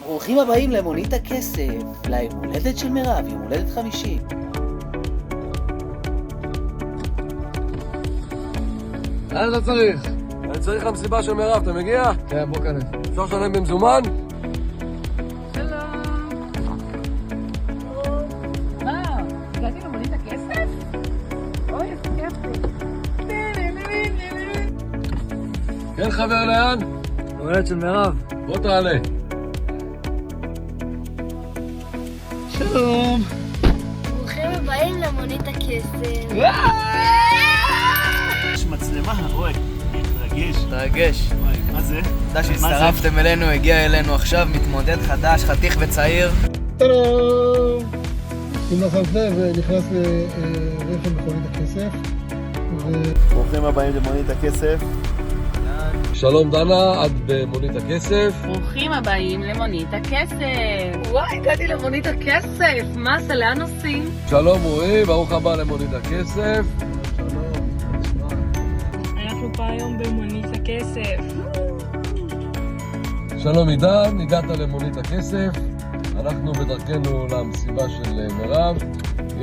ברוכים הבאים למונית הכסף, ליום הולדת של מירב, יום הולדת 50. לאן אתה צריך? אני צריך למסיבה של מירב, אתה מגיע? כן, בוא כנס. אפשר לשלם במזומן? שלום. הגעתי למונית הכסף? אוי, איזה כיף לי. כן חבר, לאן? הולדת של מירב. בוא תעלה. שלום. ברוכים הבאים למונית הכסף. יש מצלמה? אוי, תרגש. מה זה? תודה שהצטרפתם אלינו, הגיע אלינו עכשיו מתמודד חדש, חתיך וצעיר. טלום! אם לא שמת לב, נכנס לרכב מכונית הכסף. ברוכים הבאים למונית הכסף. שלום דנה, את במונית הכסף. ברוכים הבאים למונית הכסף. וואי, הגעתי למונית הכסף. מה זה, לאן נוסעים? שלום רועי, ברוך הבא למונית הכסף. אנחנו פה היום במונית הכסף. שלום עידן, הגעת למונית הכסף. אנחנו בדרכנו למסיבה של מירב.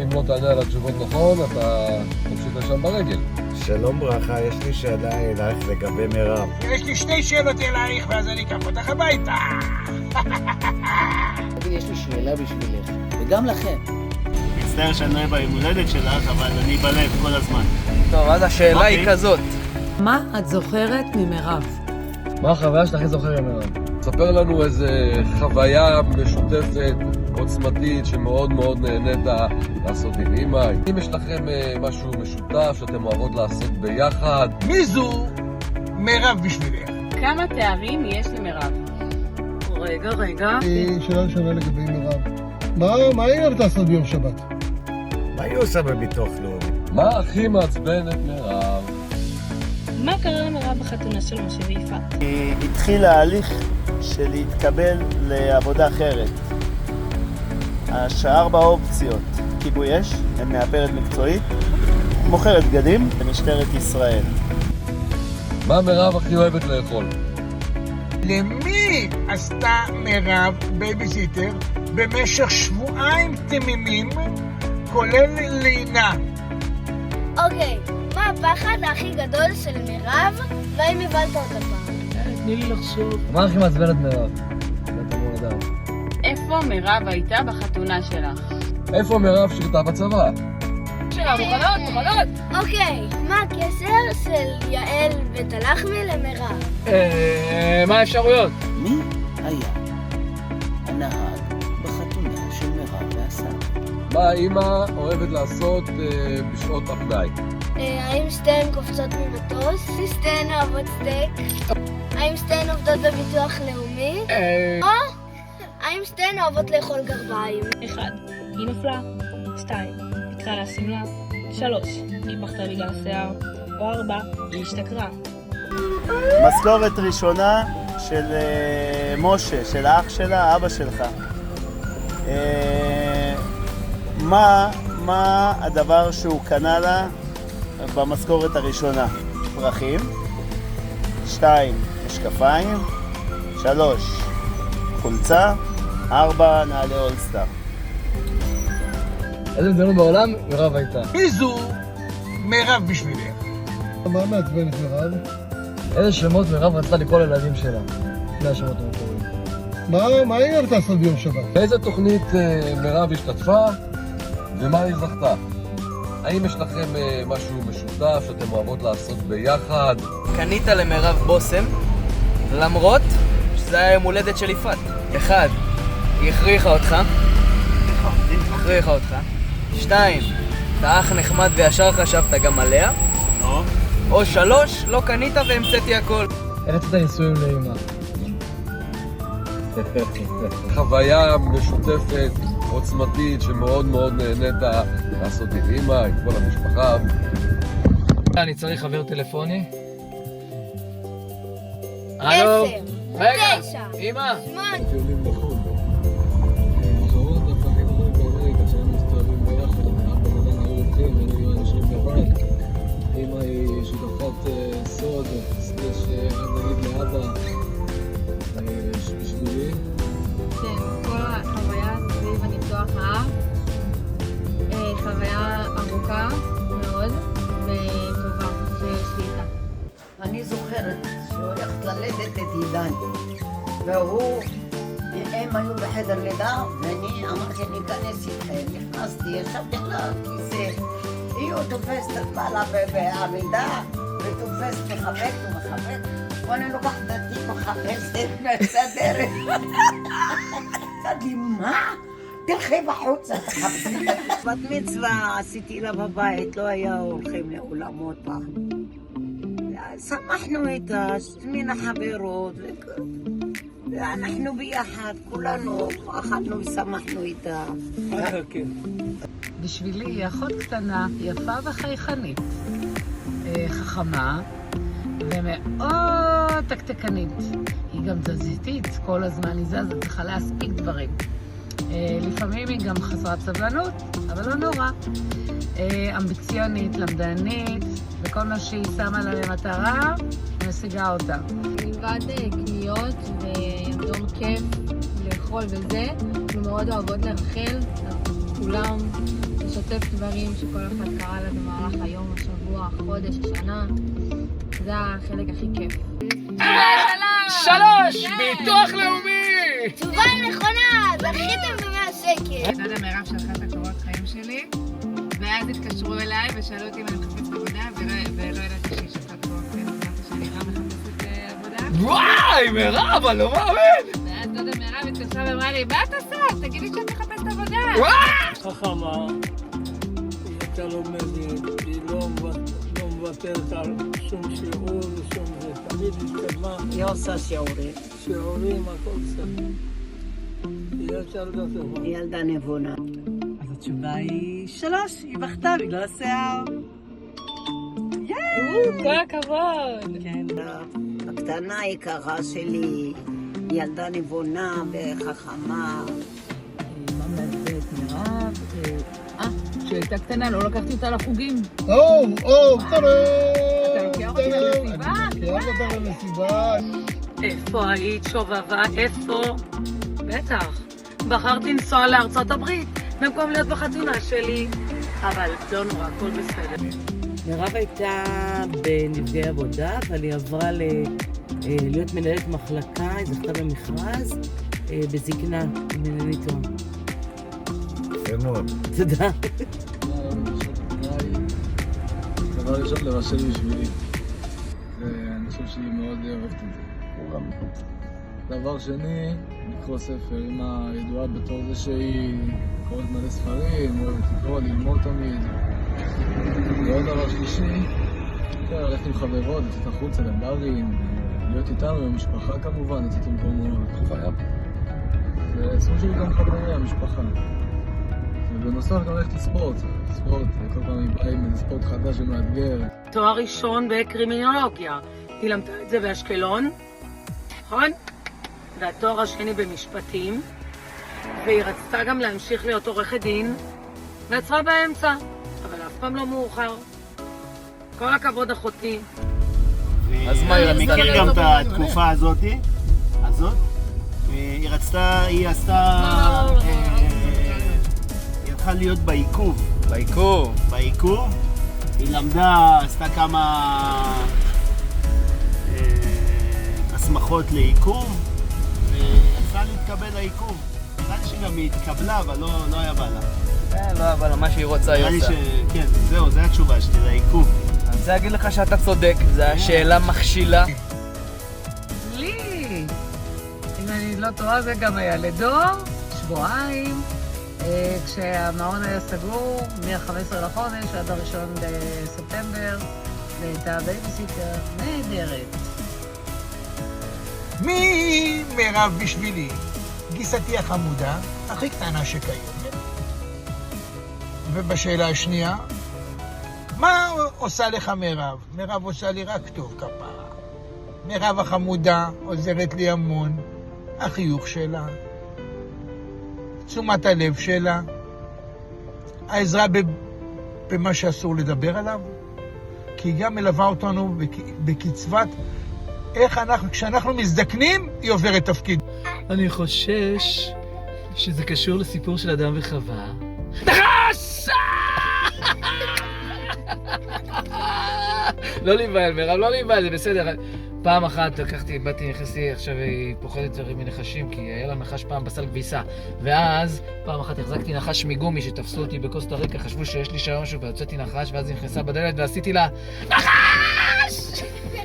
אם לא תענה על התשובות נכון, אתה תמשיך לשם ברגל. שלום ברכה, יש לי שאלה אלייך לגבי מירב. יש לי שתי שאלות אלייך, ואז אני אקח אותך הביתה. תגיד, יש לי שאלה בשבילך, וגם לכם. מצטער שאני לא אהיה ביום הולדת שלך, אבל אני בלב כל הזמן. טוב, אז השאלה היא כזאת. מה את זוכרת ממירב? מה החוויה שאתה הכי זוכר מירב? ספר לנו איזה חוויה משותפת, עוצמתית, שמאוד מאוד נהנית לעשות עם אמא. אם יש לכם משהו משותף שאתם אוהבות לעשות ביחד. מי זו מירב בשבילך? כמה תארים יש למירב? רגע. שאלה ראשונה לגבי מירב. מה היא אוהבת לעשות ביום שבת? מה היא עושה בביטוח לאומי? מה הכי מעצבן את מירב? מה קרה למירב בחתונה של משה ויפעת? התחיל ההליך של להתקבל לעבודה אחרת. ארבע אופציות: כיבוי אש, מאפרת מקצועית, מוכרת בגדים במשטרת ישראל. מה מירב הכי אוהבת לאכול? למי עשתה מירב בייביסיטר במשך שבועיים תמימים, כולל לינה? אוקיי, מה הפחד הכי גדול של מירב, והאם הבנת אותה פעם? תני לי לחשוב. מה הכי מעצבן את מירב? איפה מירב הייתה בחתונה שלך? איפה מירב שירתה בצבא? מוכנות. אוקיי, מה הקשר של יעל ותלחמי למירב? מה האפשרויות? מי היה הנהג בחתונה של מירב והסבא? מה אמא אוהבת לעשות בשעות הפנאי? האם שתיהן קופצות ממטוס? שתיהן אוהבות סטייק? האם שתיהן עובדות בביטוח לאומי? או האם שתיהן אוהבות לאכול גרביים? 1. היא נפלה. 2. נקרא לה שמלה. 3. היא בכתה בגלל השיער. או 4. היא השתכרה. משכורת ראשונה של משה, של האח שלה, אבא שלך. מה הדבר שהוא קנה לה במשכורת הראשונה? פרחים. 2. משקפיים. 3. חולצה. 4. נעלי אולסטאר. איזה מדינות בעולם מירב הייתה? מי זו מירב בשבילך? מה מעצבן את מירב? איזה שמות מירב רצתה לקרוא לילדים שלה? שני השמות המקוריים. מה היא אוהבת לעשות ביום שבת? באיזה תוכנית מירב השתתפה ומה היא זכתה? האם יש לכם משהו משותף שאתם אוהבות לעשות ביחד? קנית למירב בוסם, למרות שזה היה יום הולדת של יפעת. 1. היא הכריחה אותך. 2. אתה אח נחמד וישר חשבת גם עליה. או 3. לא קנית והמצאתי הכל. הרצת נישואים לאמא. חוויה משותפת, עוצמתית, שמאוד מאוד נהנית לעשות עם אמא, עם כל המשפחה. אני צריך חבר טלפוני. 10, רגע, 9, אמא. 8. טיולים לחו"ל. חברות הפכים אומרים באמריקה שהם מסתובבים ביחד, אבא ובן היו הולכים, היו אנשים בבית. אמא היא שותפת סוד, סלש אבא יגיד לאבא בשבילי. חזקה מאוד וטובה שיש לי איתה. אני זוכרת שהולכת ללדת את עידן, הם היו בחדר לידה, ואני אמרתי להיכנס איתכם, נכנסתי, ישבתי על הכיסא, היא תופסת את בעלה בעמידה, ותופסת מחבקת ומחבקת, ואני לוקחת את התיק מחפשת, מסדרת. אמרת לי, מה? תלכי בחוץ, תחפשי את התיק. בת מצווה עשיתי לה בבית, לא היה הולכים לאולמות פעם. שמחנו איתה, מן החברות, ואנחנו ביחד, כולנו אכלנו ושמחנו איתה. בשבילי היא אחות קטנה, יפה וחייכנית, חכמה ומאוד תקתקנית. היא גם תזזיתית, כל הזמן היא זזה, צריכה להספיק דברים. לפעמים היא גם חסרת סבלנות, אבל לא נורא. אמביציונית, למדנית, וכל מה שהיא שמה לה למטרה, משיגה אותה. מלבד קניות ויום כיף לאכול וזה, אנחנו מאוד אוהבות לרחל, כולם, לשתף דברים שכל אחד קרא לה במהלך היום, השבוע, החודש, השנה. זה החלק הכי כיף. 3! ביטוח לאומי! תשובה נכונה, זכיתם ב100 שקל. דודה מירב שלחה את הקורות חיים שלי, ואז התקשרו אליי ושאלו אותי אם אני מחפשת עבודה, ולא ידעתי שהיא שלחה את הקורות חיים, אמרתי שאני גם מחפשת עבודה. וואי, מירב, אני לא מאמין! ואז דודה מירב התקשרה ואמרה לי, מה את עושה? תגידי שאת מחפשת עבודה. חכמה, היא הייתה לומדת, היא לא מוותרת על שום שיעור ושום זה, תמיד התקדמה. היא עושה שיעורים. שיעורים, הכל קצת. היא הייתה ילדה טובה. היא ילדה נבונה. אז התשובה היא 3, היא בכתה בגלל השיער. כל הכבוד! כן. הקטנה היקרה שלי, ילדה נבונה וחכמה. מה מעצבנת מירב? כשהייתה קטנה לא לקחתי אותה לחוגים. קטנה! אתה לוקח אותי למסיבה? לוקח אותה למסיבה. איפה היית שובבה? איפה? בטח. בחרתי לנסוע לארצות הברית במקום להיות בחתונה שלי. אבל לא נורא, הכל בסדר. מירב הייתה בנפגעי עבודה, אבל היא עברה להיות מנהלת מחלקה, היא זכתה במכרז בזקנה, אם אינני טועה. יפה מאוד. תודה. דבר ראשון לבשל בשבילי, ואני חושב שהיא מאוד אוהבת את זה. דבר שני, לקרוא ספר. אמא ידועה בתור זה שהיא קוראת מלא ספרים, אוהבת לקרוא, ללמוד תמיד. ועוד דבר שלישי, ללכת עם חברות, לצאת החוצה לברים, להיות איתנו, עם המשפחה כמובן, לצאת עם קומות. חוויה. זה סוג שלי גם חברי, המשפחה. ובנוסף גם ללכת לספורט, כל פעם היא באה עם איזה ספורט חדש ומאתגר. תואר ראשון בקרימינולוגיה. היא למדה את זה באשקלון, נכון? והתואר השני במשפטים, והיא רצתה גם להמשיך להיות עורכת דין, ועצרה באמצע, אבל אף פעם לא מאוחר. כל הכבוד אחותי. אז מה היא אני רצתה? מכיר גם את התקופה הזאת, היא רצתה, היא הלכה להיות בעיכוב. בעיכוב. היא למדה, עשתה כמה הסמכות לעיכוב, ויצאה להתקבל לעיכוב. נראה לי שגם היא התקבלה, אבל לא היה בא לה. לא, אבל מה שהיא רוצה היא עושה. כן, זהו, זו התשובה שלי, זה העיכוב. אני רוצה להגיד לך שאתה צודק, זו השאלה מכשילה. לי! אם אני לא טועה זה גם היה לדור, שבועיים, כשהמעון היה סגור, מ-15 לחודש עד 1 בספטמבר, והייתה בייביסיטר נהדרת. מי מירב בשבילי? גיסתי החמודה, הכי קטנה שקיימת. ובשאלה השנייה, מה עושה לך מירב? מירב עושה לי רק טוב כפרה. מירב החמודה עוזרת לי המון. החיוך שלה, תשומת הלב שלה, העזרה במה שאסור לדבר עליו, כי היא גם מלווה אותנו בקצבת איך אנחנו, כשאנחנו מזדקנים, היא עוברת תפקיד. אני חושש שזה קשור לסיפור של אדם וחווה. נחש! לא להיבהל, מירב, לא להיבהל, זה בסדר. פעם אחת נכנסתי, עכשיו היא פוחדת מנחשים, כי היה לה נחש פעם בסל כביסה. ואז, פעם אחת החזקתי נחש מגומי שתפסו אותי בקוסטה ריקה, חשבו שיש לי שעון משהו, ויוצאתי נחש, ואז היא נכנסה בדלת ועשיתי לה נחש!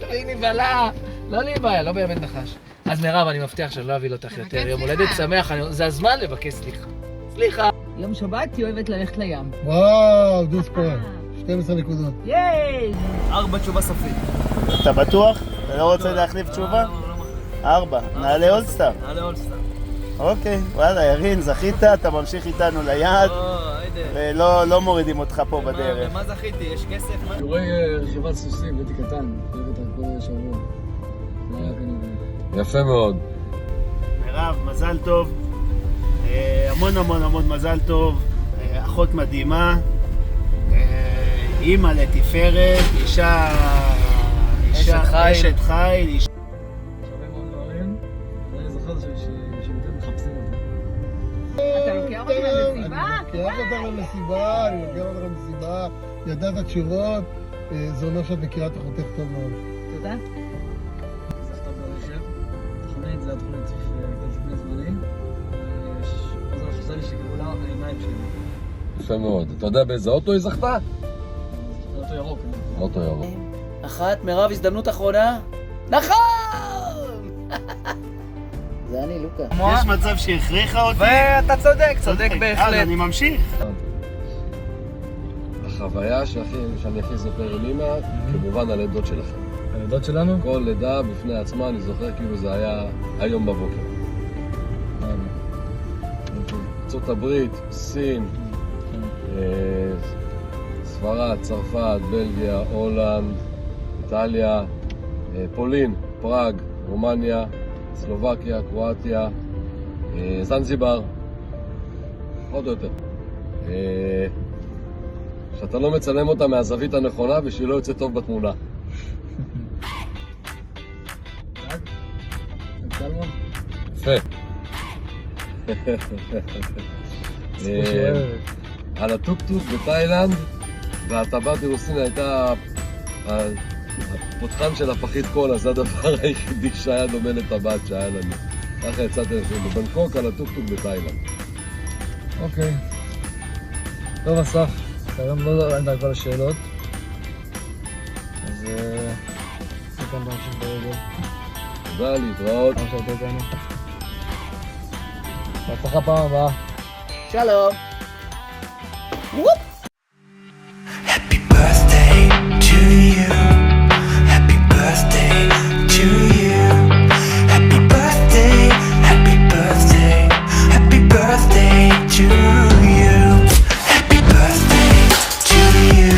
והיא נבהלה. לא להיבהל, לא באמת נחש. אז מירב, אני מבטיח שאני לא אביא אותך יותר. יום הולדת שמח, זה הזמן לבקש סליחה. סליחה. יום שבת היא אוהבת ללכת לים. וואו, דוס פה. 12 נקודות. ייי! 4 תשובה סופית. אתה בטוח? אתה לא רוצה להחליף תשובה? 4. נעלה אולסטאר. נעלה אולסטאר. אוקיי, וואלה, ירין, זכית, אתה ממשיך איתנו ליד, ולא מורידים אותך פה בדרך. ומה זכיתי? יש כסף? שיעורי רכיבת סוסים, הייתי קטן, אוהבת על כל שבוע. יפה מאוד. מירב, מזל טוב. המון המון המון מזל טוב. אחות מדהימה. אימא לתפארת, אישה אשת חיל. הרבה מאוד דברים, ואני זוכר שבאמת מחפשים אותי. אתה לוקח אותי למסיבה? אני לוקח אותך למסיבה, ידעת התשובות, זה אומר שאת מכירה את אחותך טוב מאוד. תודה. זכתה ברכב, תוכנית, זה התוכנית לפני זמני. אז אני חושב לי שכאולה העיניים שלי. יפה מאוד. אתה יודע באיזה אוטו היא זכתה? אוטו ירוק. אוטו ירוק. אחת, מירב, הזדמנות אחרונה. נכון! זה אני, לוקה. יש מצב שהכריחה אותי? ואתה צודק בהחלט. אז אני ממשיך. החוויה שאני הכי זוכר עם אמא, כמובן הלידות שלכם. הלידות שלנו? כל לידה בפני עצמה, אני זוכר כאילו זה היה היום בבוקר. ארצות הברית, סין, ספרד, צרפת, בלגיה, הולנד, איטליה, פולין, פראג, רומניה, סלובקיה, קרואטיה, זנזיבר, עוד או יותר. שאתה לא מצלם אותה מהזווית הנכונה ושהיא לא יוצא טוב בתמונה. יפה. על הטוק-טוק בתאילנד, והטבעת אירוסין הייתה הפותחן של הפחית קולה, זה הדבר היחידי שהיה דומה לטבעת שהיה לנו. ככה יצאתי בבנקוק על הטוק-טוק בתאילנד. אוקיי. טוב, אסף, היום לא ענית על כל השאלות. אז כאן נמשיך ברגל. תודה, להתראות. מה שהייתה איתנו. בהצלחה פעם הבאה. שלום. Happy birthday to you. Happy birthday to you. Happy birthday, happy birthday, happy birthday to you. Happy birthday to you.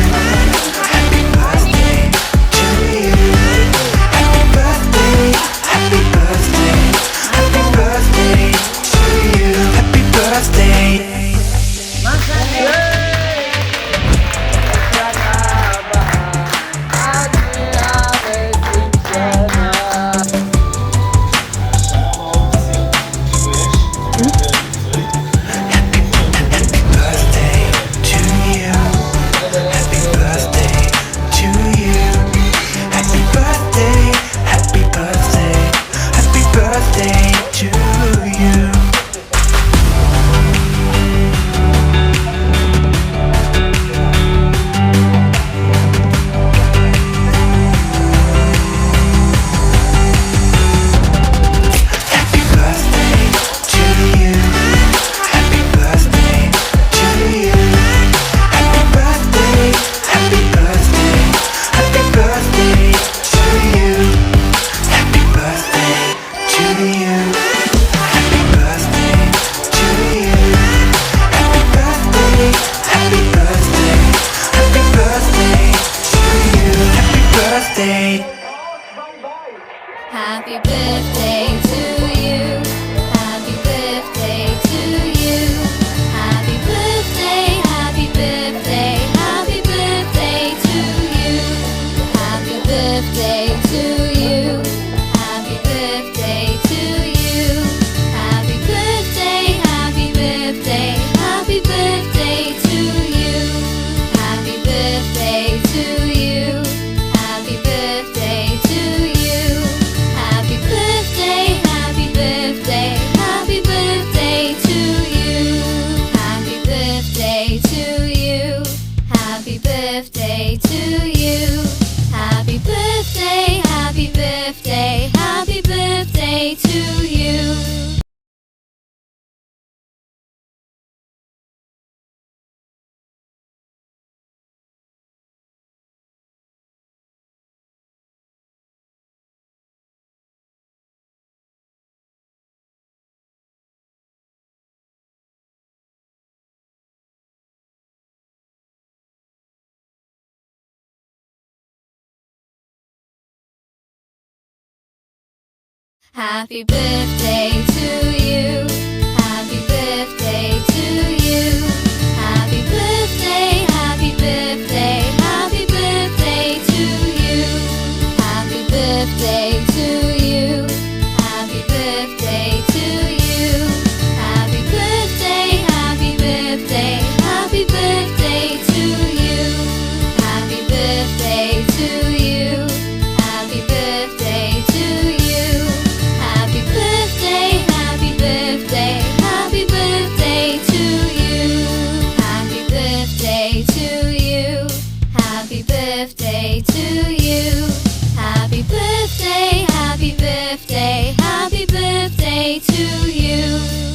Happy birthday to you. Happy birthday, happy birthday, happy birthday to you. Happy birthday. Happy birthday to you. Happy birthday to you. Happy birthday, happy birthday, happy birthday to you. Happy birthday to you. Happy birthday to you. Happy birthday, happy birthday, happy birthday to you. Happy birthday to you. Happy birthday to you. Happy birthday, happy birthday, happy birthday to you. Happy birthday to you. Happy birthday to you. Happy birthday, happy birthday, happy birthday to you.